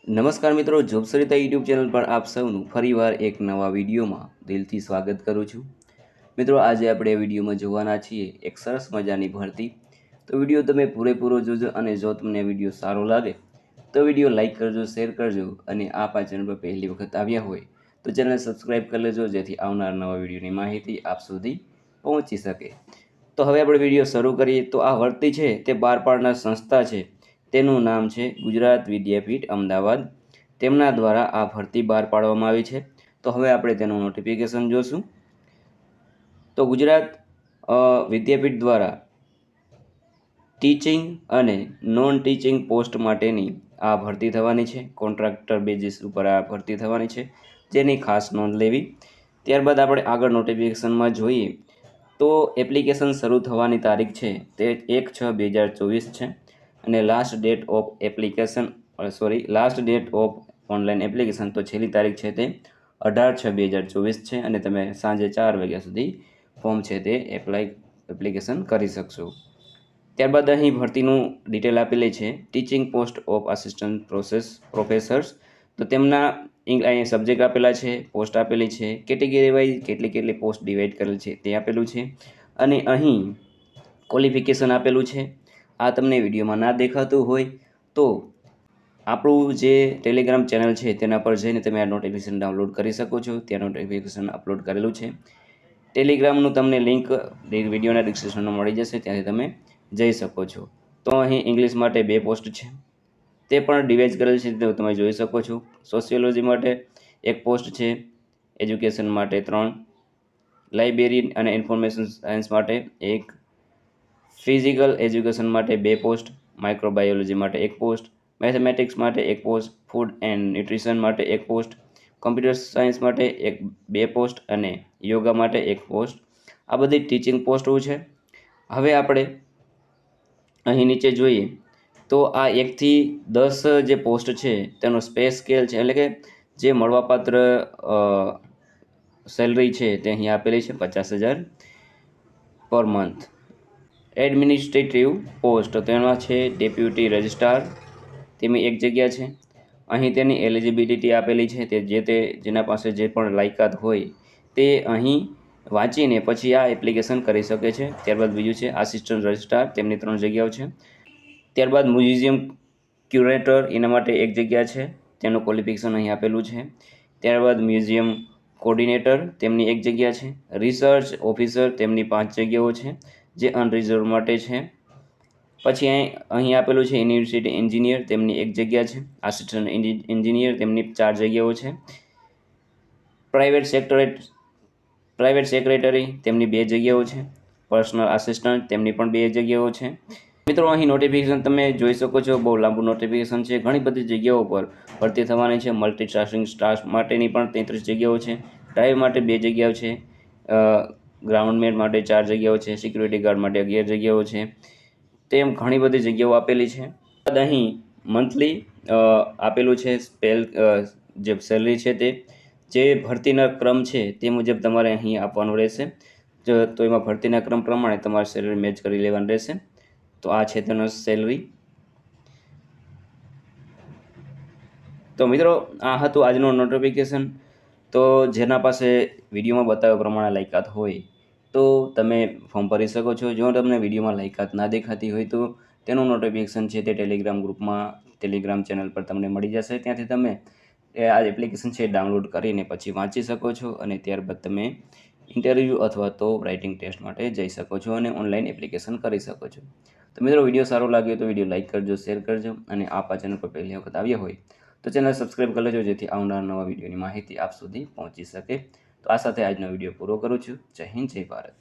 નમસ્કાર મિત્રો, job Sarita YouTube channel પર આપ સૌનું ફરીવાર એક નવા વિડીયોમાં દિલથી સ્વાગત કરું છું। મિત્રો, આજે આપણે વિડીયોમાં જોવાના છીએ એક સરસ મજાની ભરતી। તો વિડીયો તમે પૂરેપૂરો જોજો અને જો તમને વિડીયો સારો લાગે તો વિડીયો લાઇક કરજો, શેર કરજો અને આપ આ ચેનલ પર પહેલી વખત આવ્યા હોય તો ચેનલ સબસ્ક્રાઈબ કરી લેજો, જેથી આવનાર નવા વિડીયોની માહિતી આપ સુધી પહોંચી શકે। તો હવે આપણે વિડીયો શરૂ કરીએ। તો આ ભરતી છે તે બહાર પાડનાર સંસ્થા છે, તેનું નામ છે ગુજરાત વિદ્યાપીઠ અમદાવાદ। તેમના દ્વારા આ ભરતી બહાર પાડવામાં આવી છે। તો હવે આપણે તેનું નોટિફિકેશન જોશું। તો ગુજરાત વિદ્યાપીઠ દ્વારા ટીચિંગ અને નોન ટીચિંગ પોસ્ટ માટેની આ ભરતી થવાની છે। કોન્ટ્રાક્ટર બેઝિસ ઉપર આ ભરતી થવાની છે, જેની ખાસ નોંધ લેવી। ત્યારબાદ આપણે આગળ નોટિફિકેશનમાં જોઈએ તો એપ્લિકેશન શરૂ થવાની તારીખ છે તે 1/6/2024 છે અને last date of online application તો છેલ્લી તારીખ છે તે 18/6/2024 છે અને તમે સાંજે 4 વાગ્યા સુધી ફોર્મ છે તે એપ્લિકેશન કરી શકશો। ત્યારબાદ અહીં ભરતીનું ડિટેલ આપેલી છે। Teaching post of assistant professors, તો તેમના અહીં સબ્જેક્ટ આપેલા છે, પોસ્ટ આપેલી છે, કેટેગરી વાઇઝ કેટલી પોસ્ટ ડિવાઈડ કરેલ છે તે આપેલું છે અને અહીં ક્વોલિફિકેશન આપેલું છે। આ તમને વિડીયોમાં ના દેખાતું હોય તો આપણું જે ટેલિગ્રામ ચેનલ છે તેના પર જઈને તમે આ નોટિફિકેશન ડાઉનલોડ કરી શકો છો। ત્યાં નોટિફિકેશન અપલોડ કરેલું છે। ટેલિગ્રામનું તમને લિંક વિડીયોના ડિસ્ક્રિપ્શનમાં મળી જશે, ત્યાંથી તમે જઈ શકો છો। તો અહીં ઇંગ્લિશ માટે 2 પોસ્ટ છે, તે પણ ડિવાઇડ કરેલ છે, તો તમે જોઈ શકો છો। સોશિયોલોજી માટે 1 પોસ્ટ છે, એજ્યુકેશન માટે 3, લાઇબ્રેરી અને ઇન્ફોર્મેશન સાયન્સ માટે 1, ફિઝિકલ એજ્યુકેશન માટે 2 પોસ્ટ, માઇક્રોબાયોલોજી માટે 1 પોસ્ટ, મેથેમેટિક્સ માટે 1 પોસ્ટ, ફૂડ એન્ડ ન્યુટ્રિશન માટે 1 પોસ્ટ, કમ્પ્યુટર સાયન્સ માટે 2 પોસ્ટ અને યોગા માટે 1 પોસ્ટ। આ બધી ટીચિંગ પોસ્ટો છે। હવે આપણે અહીં નીચે જોઈએ તો આ 1 થી 10 જે પોસ્ટ છે તેનો પે સ્કેલ છે, એટલે કે જે મળવાપાત્ર સેલરી છે તે અહીં આપેલી છે 50,000 પર મંથ। એડમિનિસ્ટ્રેટિવ પોસ્ટ, તો તેમાં છે ડેપ્યુટી રજિસ્ટ્રાર, તેની 1 જગ્યા છે। અહીં તેની એલિજિબિલિટી આપેલી છે, જેના પાસે જે પણ લાયકાત હોય તે અહીં વાંચીને પછી આ એપ્લિકેશન કરી શકે છે। ત્યારબાદ બીજું છે આસિસ્ટન્ટ રજિસ્ટ્રાર, તેમની 3 જગ્યાઓ છે। ત્યારબાદ મ્યુઝિયમ ક્યુરેટર, એના માટે 1 જગ્યા છે, તેનું ક્વોલિફિકેશન અહીં આપેલું છે। ત્યારબાદ મ્યુઝિયમ કોર્ડિનેટર, તેમની 1 જગ્યા છે। રિસર્ચ ઓફિસર, તેમની 5 જગ્યાઓ છે, જે અનરિઝર્વ માટે છે। પછી અહીં આપેલું છે યુનિવર્સિટી એન્જિનિયર, તેમની 1 જગ્યા છે। આસિસ્ટન્ટ એન્જિનિયર, તેમની 4 જગ્યાઓ છે। પ્રાઇવેટ સેક્રેટરી, તેમની 2 જગ્યાઓ છે। પર્સનલ આસિસ્ટન્ટ, તેમની પણ 2 જગ્યાઓ છે। મિત્રો, અહીં નોટિફિકેશન તમે જોઈ શકો છો, બહુ લાંબુ નોટિફિકેશન છે, ઘણી બધી જગ્યાઓ પર ભરતી થવાની છે। મલ્ટીટાસ્કિંગ સ્ટાફ માટેની પણ 33 જગ્યાઓ છે, ડ્રાઈવ માટે 2 જગ્યાઓ છે, ગ્રાઉન્ડમેન માટે 4 જગ્યાઓ છે, સિક્યુરિટી ગાર્ડ માટે 11 જગ્યાઓ છે, તેમ ઘણી બધી જગ્યાઓ આપેલી છે। અહીં મંથલી આપેલું છે જે સેલરી છે તે જે ભરતીના ક્રમ છે તે મુજબ તમારે અહીં આપવાનું રહેશે। તો એમાં ભરતીના ક્રમ પ્રમાણે તમારે સેલરી મેચ કરી લેવાની રહેશે। તો આ છે તેનો સેલરી। તો મિત્રો, આ હતું આજનું નોટિફિકેશન। તો જેના પાસે વિડીયોમાં બતાવ્યા પ્રમાણે લાયકાત હોય તો તમે ફોર્મ ભરી શકો છો। જો તમને વિડીયોમાં લાયકાત ના દેખાતી હોય તો તેનું નોટિફિકેશન છે તે ટેલિગ્રામ ચેનલ પર તમને મળી જશે, ત્યાંથી તમે આ એપ્લિકેશન છે ડાઉનલોડ કરીને પછી વાંચી શકો છો અને ત્યારબાદ તમે ઇન્ટરવ્યૂ અથવા તો રાઇટિંગ ટેસ્ટ માટે જઈ શકો છો અને ઓનલાઈન એપ્લિકેશન કરી શકો છો। તો મિત્રો, વિડીયો સારો લાગ્યો તો વિડીયો લાઇક કરજો, શેર કરજો અને આપ આ ચેનલ પર પહેલી વખત આવ્યા હોય તો ચેનલ સબસ્ક્રાઈબ કરી લેજો, જેથી આવનાર નવા વિડીયોની માહિતી આપ સુધી પહોંચી શકે। તો આ સાથે આજનો વિડીયો પૂરો કરું છું। જય હિન્દ, જય ભારત।